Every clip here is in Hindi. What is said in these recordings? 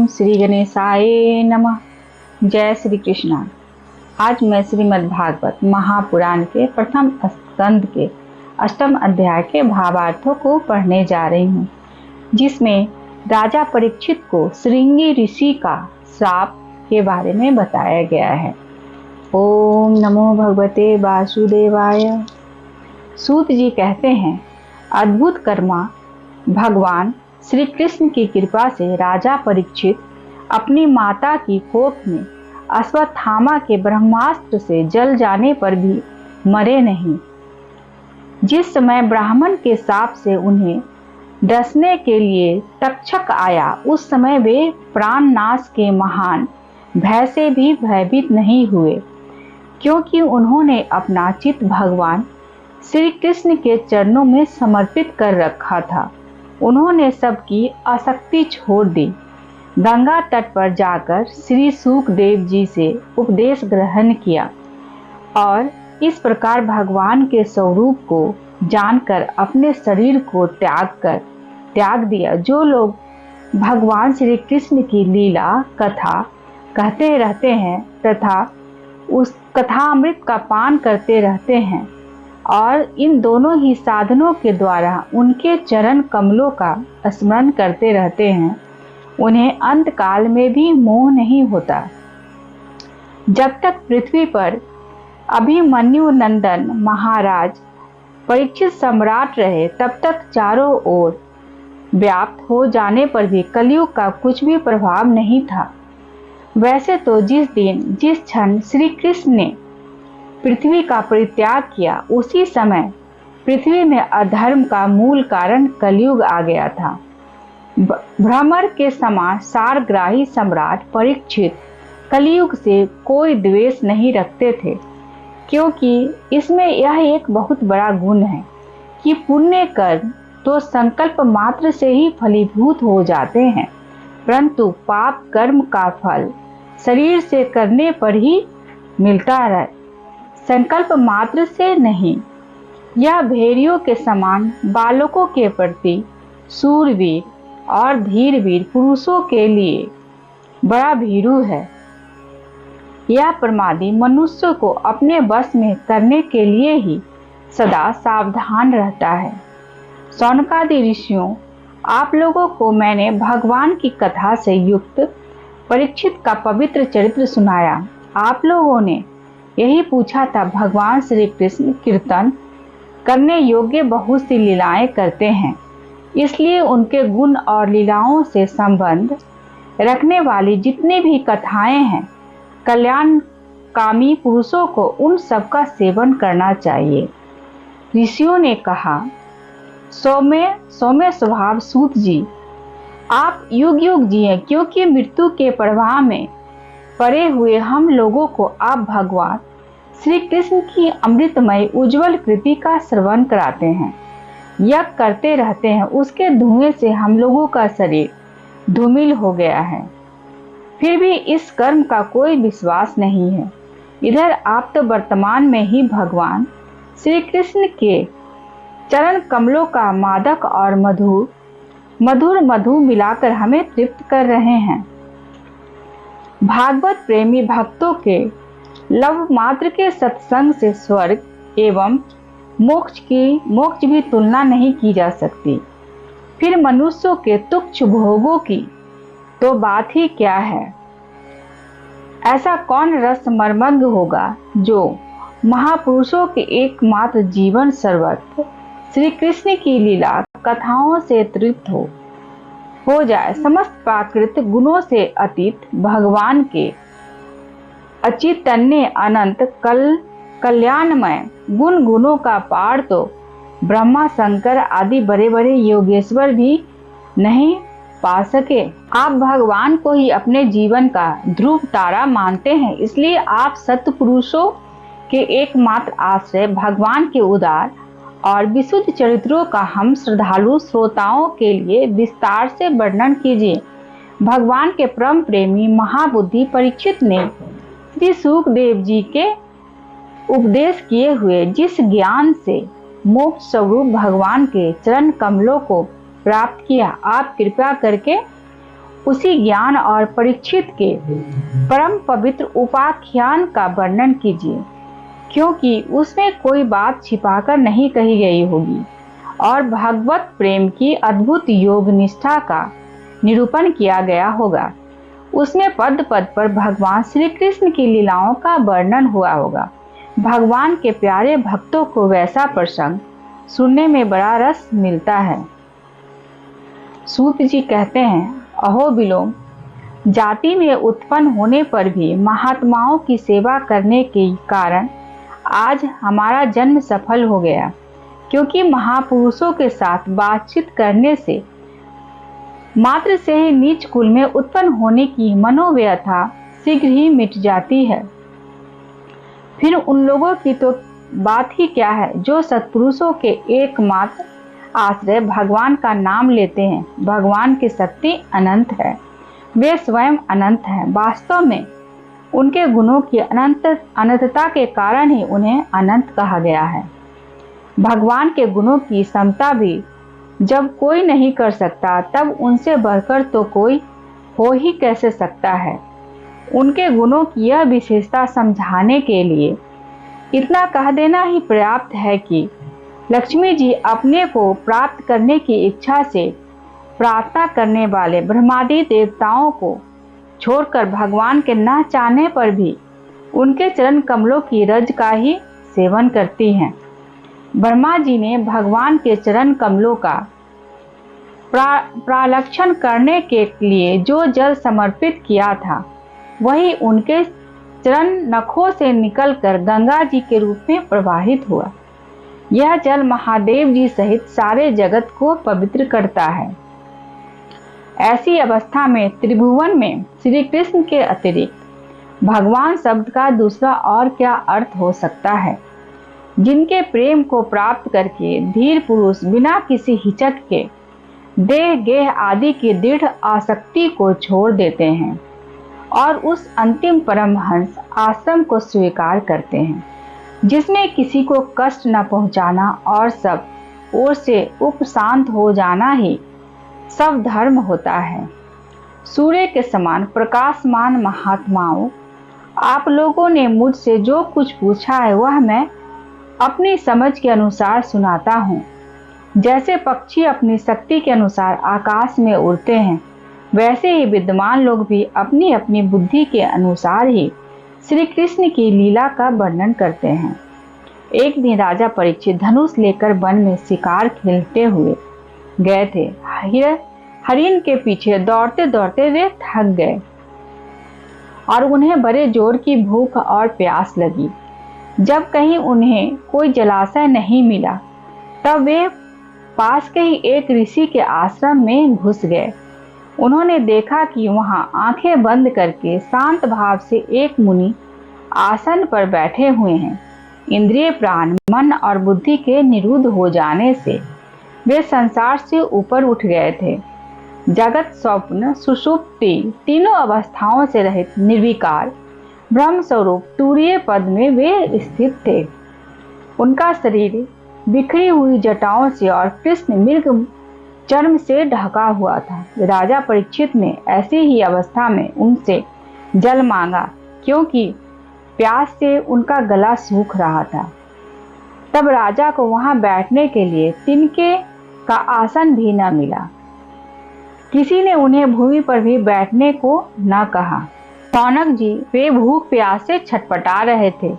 ओम श्री गणेशाय नमः। जय श्री कृष्णा। आज मैं श्रीमद् भागवत महापुराण के प्रथम स्कंद के अष्टम अध्याय के भावार्थों को पढ़ने जा रही हूँ, जिसमें राजा परीक्षित को श्रृंगी ऋषि का श्राप के बारे में बताया गया है। ओम नमो भगवते वासुदेवाय। सूत जी कहते हैं, अद्भुत कर्मा भगवान श्री कृष्ण की कृपा से राजा परीक्षित अपनी माता की कोख में अश्वत्थामा के ब्रह्मास्त्र से जल जाने पर भी मरे नहीं। जिस समय ब्राह्मण के शाप से उन्हें डसने के लिए तक्षक आया, उस समय वे प्राण नाश के महान भय से भी भयभीत नहीं हुए, क्योंकि उन्होंने अपना चित्त भगवान श्री कृष्ण के चरणों में समर्पित कर रखा था। उन्होंने सबकी आसक्ति छोड़ दी। गंगा तट पर जाकर श्री सुखदेव जी से उपदेश ग्रहण किया और इस प्रकार भगवान के स्वरूप को जानकर अपने शरीर को त्याग दिया। जो लोग भगवान श्री कृष्ण की लीला कथा कहते रहते हैं तथा उस कथा अमृत का पान करते रहते हैं और इन दोनों ही साधनों के द्वारा उनके चरण कमलों का स्मरण करते रहते हैं, उन्हें अंत काल में भी मोह नहीं होता। जब तक पृथ्वी पर अभिमन्यु नंदन महाराज परीक्षित सम्राट रहे, तब तक चारों ओर व्याप्त हो जाने पर भी कलयुग का कुछ भी प्रभाव नहीं था। वैसे तो जिस क्षण श्री कृष्ण ने पृथ्वी का परित्याग किया, उसी समय पृथ्वी में अधर्म का मूल कारण कलयुग आ गया था। भ्रमर के समान सारग्राही सम्राट परीक्षित कलयुग से कोई द्वेष नहीं रखते थे, क्योंकि इसमें यह एक बहुत बड़ा गुण है कि पुण्य कर्म तो संकल्प मात्र से ही फलीभूत हो जाते हैं, परंतु पाप कर्म का फल शरीर से करने पर ही मिलता है, संकल्प मात्र से नहीं। यह भेड़ियों के समान बालकों के प्रति सूरवीर और धीरवीर पुरुषों के लिए बड़ा भीरू है। यह प्रमादी मनुष्य को अपने वश में करने के लिए ही सदा सावधान रहता है। शौनकादि ऋषियों, आप लोगों को मैंने भगवान की कथा से युक्त परीक्षित का पवित्र चरित्र सुनाया। आप लोगों ने यही पूछा था, भगवान श्री कृष्ण कीर्तन करने योग्य बहुत सी लीलाएं करते हैं, इसलिए उनके गुण और लीलाओं से संबंध रखने वाली जितनी भी कथाएं हैं, कल्याणकामी पुरुषों को उन सब का सेवन करना चाहिए। ऋषियों ने कहा, सौम्य स्वभाव सूत जी, आप युग युग जिए, क्योंकि मृत्यु के प्रवाह में पड़े हुए हम लोगों को आप भगवान श्री कृष्ण की अमृतमय उज्जवल कृति का श्रवण कराते हैं, यज्ञ करते रहते हैं। उसके धुएं से हम लोगों का शरीर धूमिल हो गया है, फिर भी इस कर्म का कोई विश्वास नहीं है। इधर आप तो वर्तमान में ही भगवान श्री कृष्ण के चरण कमलों का मादक और मधुर मधु मिलाकर हमें तृप्त कर रहे हैं। भागवत प्रेमी भक्तों के लव मात्र के सत्संग से स्वर्ग एवं मोक्ष भी तुलना नहीं की जा सकती। फिर मनुष्यों के तुच्छ भोगों की तो बात ही क्या है। ऐसा कौन रस मर्मंग होगा जो महापुरुषों के एकमात्र जीवन सर्वस्व श्री कृष्ण की लीला कथाओं से तृप्त हो जाए। समस्त प्राकृत गुणों से अतीत भगवान के अचितन्य अनंत कल्याणमय गुणों का पार तो ब्रह्मा शंकर आदि बड़े बड़े योगेश्वर भी नहीं पा सके। आप भगवान को ही अपने जीवन का ध्रुव तारा मानते हैं, इसलिए आप सत्पुरुषों के एकमात्र आश्रय भगवान के उदार और विशुद्ध चरित्रों का हम श्रद्धालु श्रोताओं के लिए विस्तार से वर्णन कीजिए। भगवान के परम प्रेमी महाबुद्धि परीक्षित ने श्री सुखदेव जी के उपदेश किए हुए जिस ज्ञान से मोक्ष स्वरूप भगवान के चरण कमलों को प्राप्त किया, आप कृपया करके उसी ज्ञान और परीक्षित के परम पवित्र उपाख्यान का वर्णन कीजिए, क्योंकि उसमें कोई बात छिपाकर नहीं कही गई होगी और भगवत प्रेम की अद्भुत योग निष्ठा का निरूपण किया गया होगा। उसमें पद पद पर भगवान श्री कृष्ण की लीलाओं का वर्णन हुआ होगा। भगवान के प्यारे भक्तों को वैसा प्रसंग सुनने में बड़ा रस मिलता है। सूत जी कहते हैं, अहो विलोम, जाति में उत्पन्न होने पर भी महात्माओं की सेवा करने के कारण आज हमारा जन्म सफल हो गया, क्योंकि महापुरुषों के साथ बातचीत करने से मात्र से ही नीच कुल में उत्पन्न होने की मनोव्यथा शीघ्र ही मिट जाती है। फिर उन लोगों की तो बात ही क्या है जो सत्पुरुषों के एकमात्र आश्रय भगवान का नाम लेते हैं। भगवान की शक्ति अनंत है, वे स्वयं अनंत हैं। वास्तव में उनके गुणों की अनंतता के कारण ही उन्हें अनंत कहा गया है। भगवान के गुणों की समता भी जब कोई नहीं कर सकता, तब उनसे बढ़कर तो कोई हो ही कैसे सकता है। उनके गुणों की यह विशेषता समझाने के लिए इतना कह देना ही पर्याप्त है कि लक्ष्मी जी अपने को प्राप्त करने की इच्छा से प्रार्थना करने वाले ब्रह्मादि देवताओं को छोड़कर भगवान के न चाहने पर भी उनके चरण कमलों की रज का ही सेवन करती हैं। ब्रह्मा जी ने भगवान के चरण कमलों का प्रालक्षण करने के लिए जो जल समर्पित किया था, वही उनके चरण नखों से निकलकर गंगा जी के रूप में प्रवाहित हुआ। यह जल महादेव जी सहित सारे जगत को पवित्र करता है। ऐसी अवस्था में त्रिभुवन में श्री कृष्ण के अतिरिक्त भगवान शब्द का दूसरा और क्या अर्थ हो सकता है। जिनके प्रेम को प्राप्त करके धीर पुरुष बिना किसी हिचक के देह गेह आदि की दृढ़ आसक्ति को छोड़ देते हैं और उस अंतिम परमहंस आश्रम को स्वीकार करते हैं, जिसमें किसी को कष्ट न पहुंचाना और सब ओर से उपशांत हो जाना ही सब धर्म होता है। सूर्य के समान प्रकाशमान महात्माओं, आप लोगों ने मुझसे जो कुछ पूछा है वह मैं अपनी समझ के अनुसार सुनाता हूँ। जैसे पक्षी अपनी शक्ति के अनुसार आकाश में उड़ते हैं, वैसे ही विद्वान लोग भी अपनी अपनी बुद्धि के अनुसार ही श्री कृष्ण की लीला का वर्णन करते हैं। एक दिन राजा परीक्षित धनुष लेकर वन में शिकार खेलते हुए गए थे। हरिण के पीछे दौड़ते दौड़ते वे थक गए और उन्हें बड़े जोर की भूख और प्यास लगी। जब कहीं उन्हें कोई जलाशय नहीं मिला, तब वे पास के ही एक ऋषि के आश्रम में घुस गए। उन्होंने देखा कि वहां आंखें बंद करके शांत भाव से एक मुनि आसन पर बैठे हुए हैं। इंद्रिय प्राण मन और बुद्धि के निरुद्ध हो जाने से वे संसार से ऊपर उठ गए थे। जगत स्वप्न सुषुप्ति तीनों अवस्थाओं से रहित निर्विकार ब्रह्म स्वरूप तूर्य पद में वे स्थित थे। उनका शरीर बिखरी हुई जटाओं से और कृष्ण मृग चर्म से ढका हुआ था। राजा परीक्षित ने ऐसी ही अवस्था में उनसे जल मांगा, क्योंकि प्यास से उनका गला सूख रहा था। तब राजा को वहां बैठने के लिए तिनके का आसन भी न मिला। किसी ने उन्हें भूमि पर भी बैठने को न कहा। शौनक जी वे भूख प्यास से छटपटा रहे थे,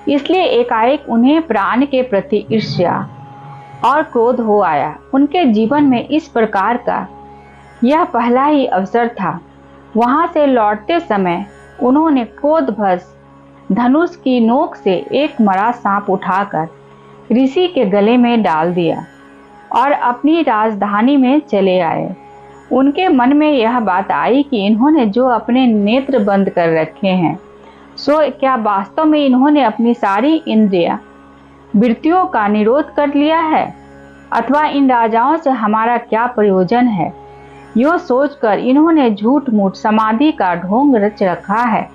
इसलिए एकाएक उन्हें प्राण के प्रति ईर्ष्या और क्रोध हो आया। उनके जीवन में इस प्रकार का यह पहला ही अवसर था। वहां से लौटते समय उन्होंने क्रोधवश धनुष की नोक से एक मरा सांप उठाकर ऋषि के गले में डाल दिया और अपनी राजधानी में चले आए। उनके मन में यह बात आई कि इन्होंने जो अपने नेत्र बंद कर रखे हैं, सो क्या वास्तव में इन्होंने अपनी सारी इंद्रिया वृत्तियों का निरोध कर लिया है, अथवा इन राजाओं से हमारा क्या प्रयोजन है। यो सोचकर इन्होंने झूठ मूठ समाधि का ढोंग रच रखा है।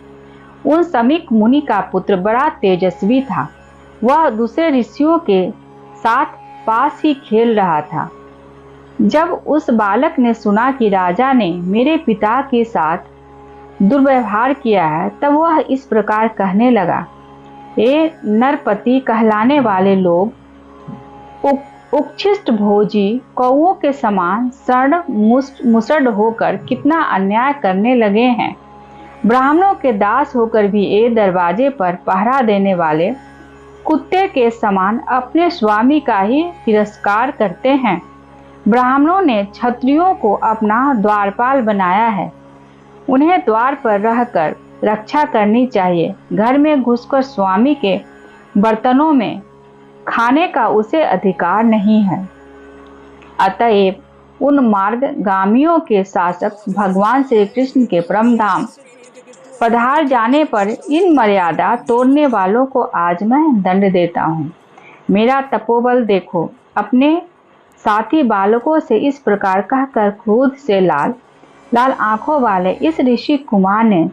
उन समीक मुनि का पुत्र बड़ा तेजस्वी था। वह दूसरे ऋषियों के साथ पास ही खेल रहा था। जब उस बालक ने सुना कि राजा ने मेरे पिता के साथ दुर्व्यवहार किया है, तब वह इस प्रकार कहने लगा, ये नरपति कहलाने वाले लोग उच्छिष्ट भोजी कौओं के समान सड़ मुसड़ होकर कितना अन्याय करने लगे हैं। ब्राह्मणों के दास होकर भी ये दरवाजे पर पहरा देने वाले कुत्ते के समान अपने स्वामी का ही तिरस्कार करते हैं। ब्राह्मणों ने क्षत्रियों को अपना द्वारपाल बनाया है, उन्हें द्वार पर रहकर रक्षा करनी चाहिए। घर में घुसकर स्वामी के बर्तनों में खाने का उसे अधिकार नहीं है। अतएव उन मार्गगामियों के शासक भगवान श्री कृष्ण के परम धाम पधार जाने पर इन मर्यादा तोड़ने वालों को आज मैं दंड देता हूँ। मेरा तपोबल देखो। अपने साथी बालकों से इस प्रकार कहकर क्रोध से लाल लाल आंखों वाले इस ऋषि कुमार ने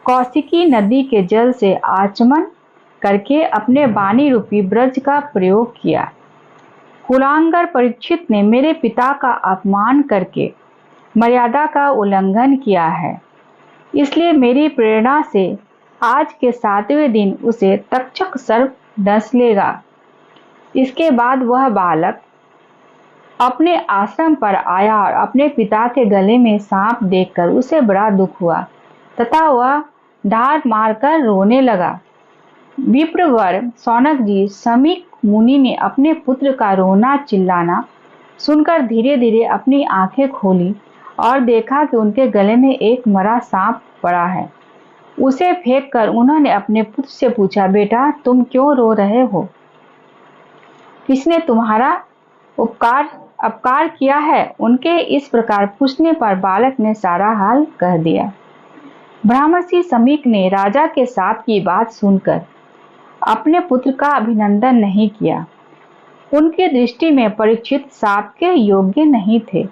कौशिकी नदी के जल से आचमन करके अपने वाणी रूपी ब्रज का प्रयोग किया। कुलांगर परीक्षित ने मेरे पिता का अपमान करके मर्यादा का उल्लंघन किया है, इसलिए मेरी प्रेरणा से आज के 7वें दिन उसे तक्षक सर्प डस लेगा। इसके बाद वह बालक अपने आश्रम पर आया और अपने पिता के गले में सांप देखकर उसे बड़ा दुख हुआ तथा वह ढार मारकर रोने लगा। विप्रवर सौनक जी समीक मुनि ने अपने पुत्र का रोना चिल्लाना सुनकर धीरे धीरे अपनी आंखें खोली और देखा कि उनके गले में एक मरा सांप पड़ा है। उसे फेंककर उन्होंने अपने पुत्र से पूछा, बेटा तुम क्यों रो रहे हो? किसने तुम्हारा अपकार किया है? उनके इस प्रकार पूछने पर बालक ने सारा हाल कह दिया। ब्राह्मणसी समीक ने राजा के साप की बात सुनकर अपने पुत्र का अभिनंदन नहीं किया। उनकी दृष्टि में परीक्षित साप के योग्य नहीं थे।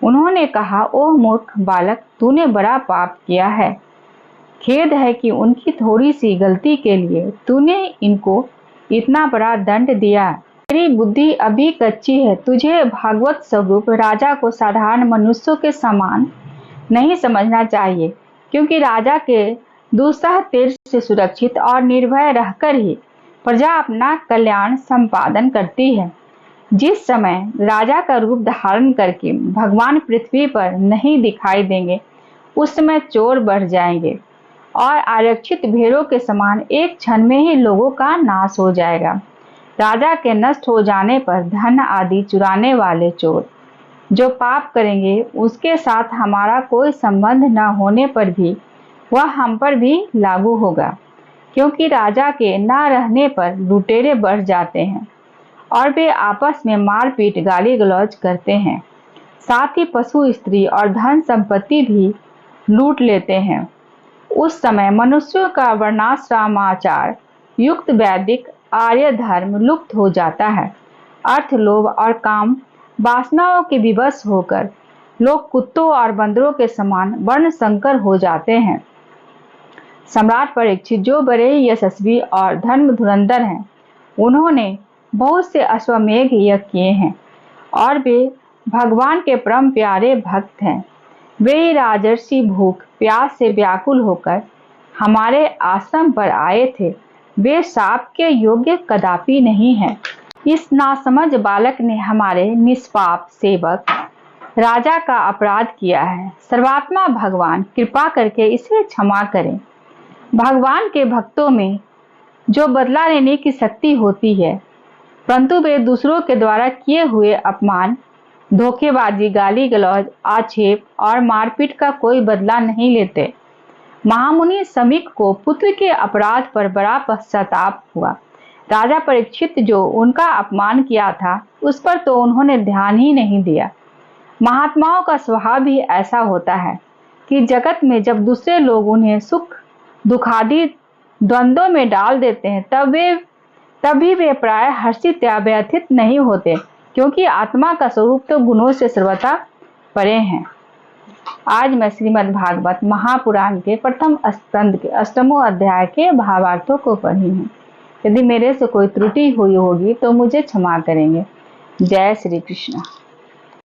उन्होंने कहा, ओह मूर्ख बालक, तूने बड़ा पाप किया है। खेद है कि उनकी थोड़ी सी गलती के लिए तूने इनको इतना बड़ा दंड दिया। तेरी बुद्धि अभी कच्ची है। तुझे भागवत स्वरूप राजा को साधारण मनुष्यों के समान नहीं समझना चाहिए, क्योंकि राजा के दुस्सह तीर से सुरक्षित और निर्भय रहकर ही प्रजा अपना कल्याण संपादन करती है। जिस समय राजा का रूप धारण करके भगवान पृथ्वी पर नहीं दिखाई देंगे, उस समय चोर बढ़ जाएंगे और आरक्षित भेड़ों के समान एक क्षण में ही लोगों का नाश हो जाएगा। राजा के नष्ट हो जाने पर धन आदि चुराने वाले चोर जो पाप करेंगे, उसके साथ हमारा कोई संबंध न होने पर भी वह हम पर भी लागू होगा, क्योंकि राजा के न रहने पर लुटेरे बढ़ जाते हैं और वे आपस में मारपीट गाली गलौज करते हैं। साथ ही पशु, स्त्री और धन संपत्ति भी लूट लेते हैं। उस समय मनुष्यों का वर्णाश्रमाचार युक्त वैदिक आर्य धर्म लुप्त हो जाता है। अर्थ, लोभ और काम वासनाओं के विवश होकर लोग कुत्तों और बंदरों के समान वर्ण संकर हो जाते हैं। सम्राट परीक्षित जो बड़े ही यशस्वी और धर्म धुरंधर हैं, उन्होंने बहुत से अश्वमेघ यज्ञ किए हैं और वे भगवान के परम प्यारे भक्त हैं। वे राजर्षि भूख प्यास से व्याकुल होकर हमारे आश्रम पर आए थे। वे शाप के योग्य कदापि नहीं है। इस नासमझ बालक ने हमारे निष्पाप सेवक राजा का अपराध किया है। सर्वात्मा भगवान कृपा करके इसे क्षमा करें। भगवान के भक्तों में जो बदला लेने की शक्ति होती है, परंतु वे दूसरों के द्वारा किए हुए अपमान, धोखेबाजी, गाली गलौज, आक्षेप और मारपीट का कोई बदला नहीं लेते। महामुनि समीक को पुत्र के अपराध पर बड़ा पश्चाताप हुआ। राजा परीक्षित जो उनका अपमान किया था, उस पर तो उन्होंने ध्यान ही नहीं दिया। महात्माओं का स्वभाव भी ऐसा होता है कि जगत में जब दूसरे लोग उन्हें सुख दुखादि द्वंद्वों में डाल देते हैं, तब भी वे प्राय हर्षित या व्यथित नहीं होते, क्योंकि आत्मा का स्वरूप तो गुणों से सर्वथा परे हैं। आज मैं श्रीमद् भागवत महापुराण के प्रथम स्कंद के 8वें अध्याय के भावार्थों को पढ़ी हूँ। यदि मेरे से कोई त्रुटि हुई होगी तो मुझे क्षमा करेंगे। जय श्री कृष्ण।